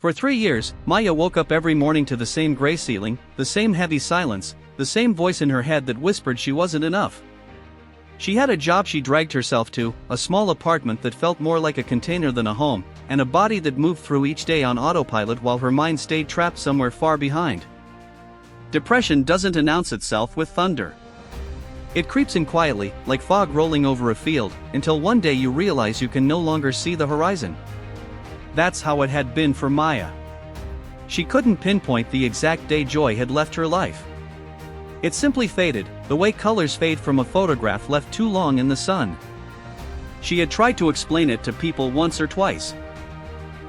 For 3 years, Maya woke up every morning to the same gray ceiling, the same heavy silence, the same voice in her head that whispered she wasn't enough. She had a job she dragged herself to, a small apartment that felt more like a container than a home, and a body that moved through each day on autopilot while her mind stayed trapped somewhere far behind. Depression doesn't announce itself with thunder. It creeps in quietly, like fog rolling over a field, until one day you realize you can no longer see the horizon. That's how it had been for Maya. She couldn't pinpoint the exact day joy had left her life. It simply faded, the way colors fade from a photograph left too long in the sun. She had tried to explain it to people once or twice.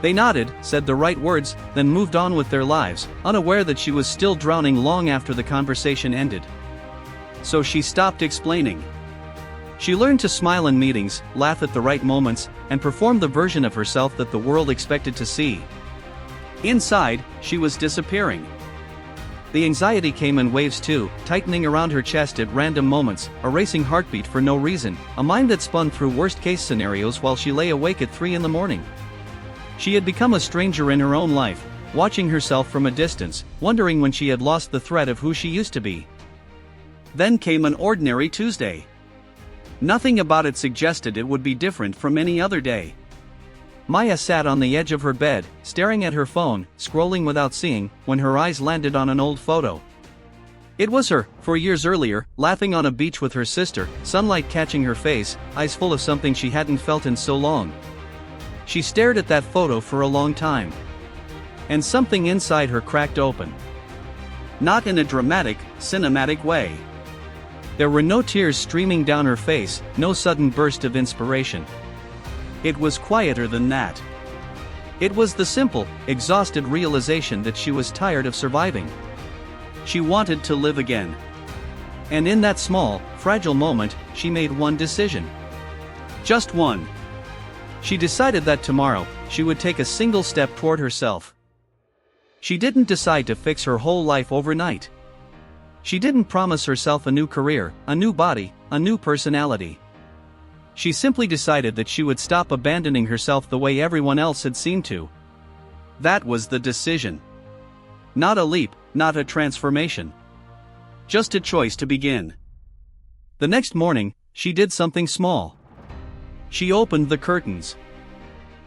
They nodded, said the right words, then moved on with their lives, unaware that she was still drowning long after the conversation ended. So she stopped explaining. She learned to smile in meetings, laugh at the right moments, and perform the version of herself that the world expected to see. Inside, she was disappearing. The anxiety came in waves too, tightening around her chest at random moments, a racing heartbeat for no reason, a mind that spun through worst-case scenarios while she lay awake at 3 in the morning. She had become a stranger in her own life, watching herself from a distance, wondering when she had lost the thread of who she used to be. Then came an ordinary Tuesday. Nothing about it suggested it would be different from any other day. Maya sat on the edge of her bed, staring at her phone, scrolling without seeing, when her eyes landed on an old photo. It was her, 4 years earlier, laughing on a beach with her sister, sunlight catching her face, eyes full of something she hadn't felt in so long. She stared at that photo for a long time. And something inside her cracked open. Not in a dramatic, cinematic way. There were no tears streaming down her face, no sudden burst of inspiration. It was quieter than that. It was the simple, exhausted realization that she was tired of surviving. She wanted to live again. And in that small, fragile moment, she made one decision. Just one. She decided that tomorrow, she would take a single step toward herself. She didn't decide to fix her whole life overnight. She didn't promise herself a new career, a new body, a new personality. She simply decided that she would stop abandoning herself the way everyone else had seemed to. That was the decision. Not a leap, not a transformation. Just a choice to begin. The next morning, she did something small. She opened the curtains.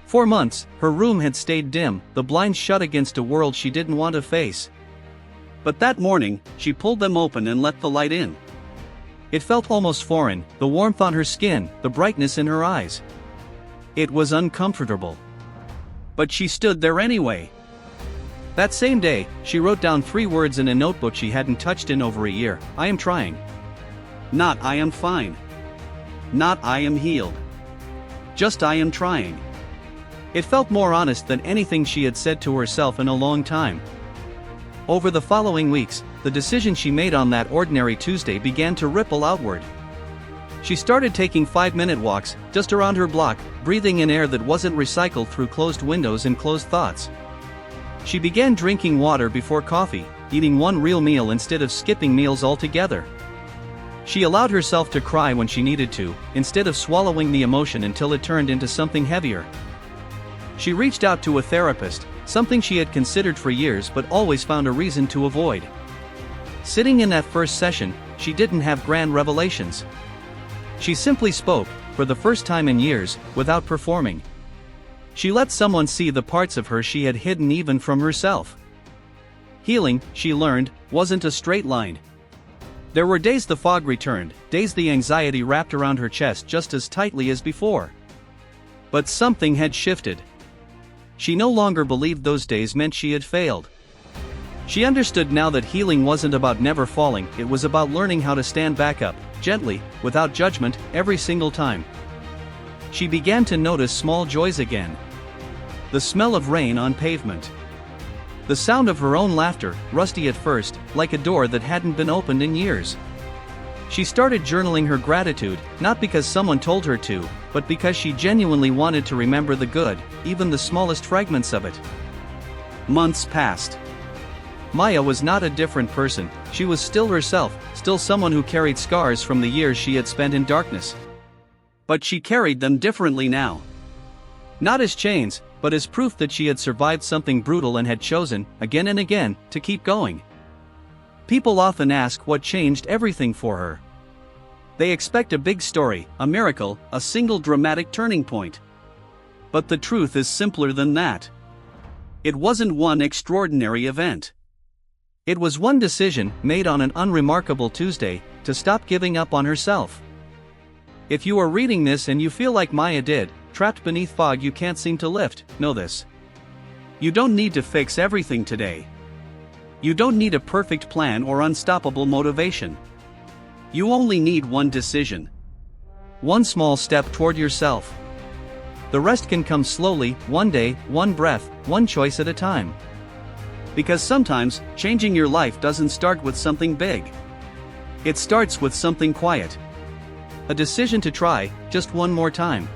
For months, her room had stayed dim, the blinds shut against a world she didn't want to face. But that morning, she pulled them open and let the light in. It felt almost foreign, the warmth on her skin, the brightness in her eyes. It was uncomfortable. But she stood there anyway. That same day, she wrote down 3 words in a notebook she hadn't touched in over a year. I am trying. Not I am fine. Not I am healed. Just I am trying. It felt more honest than anything she had said to herself in a long time. Over the following weeks, the decision she made on that ordinary Tuesday began to ripple outward. She started taking 5-minute walks, just around her block, breathing in air that wasn't recycled through closed windows and closed thoughts. She began drinking water before coffee, eating one real meal instead of skipping meals altogether. She allowed herself to cry when she needed to, instead of swallowing the emotion until it turned into something heavier. She reached out to a therapist, something she had considered for years but always found a reason to avoid. Sitting in that first session, she didn't have grand revelations. She simply spoke, for the first time in years, without performing. She let someone see the parts of her she had hidden even from herself. Healing, she learned, wasn't a straight line. There were days the fog returned, days the anxiety wrapped around her chest just as tightly as before. But something had shifted. She no longer believed those days meant she had failed. She understood now that healing wasn't about never falling, it was about learning how to stand back up, gently, without judgment, every single time. She began to notice small joys again. The smell of rain on pavement. The sound of her own laughter, rusty at first, like a door that hadn't been opened in years. She started journaling her gratitude, not because someone told her to, but because she genuinely wanted to remember the good, even the smallest fragments of it. Months passed. Maya was not a different person, she was still herself, still someone who carried scars from the years she had spent in darkness. But she carried them differently now. Not as chains, but as proof that she had survived something brutal and had chosen, again and again, to keep going. People often ask what changed everything for her. They expect a big story, a miracle, a single dramatic turning point. But the truth is simpler than that. It wasn't one extraordinary event. It was one decision, made on an unremarkable Tuesday, to stop giving up on herself. If you are reading this and you feel like Maya did, trapped beneath fog you can't seem to lift, know this. You don't need to fix everything today. You don't need a perfect plan or unstoppable motivation. You only need one decision. One small step toward yourself. The rest can come slowly, one day, one breath, one choice at a time. Because sometimes, changing your life doesn't start with something big. It starts with something quiet. A decision to try, just one more time.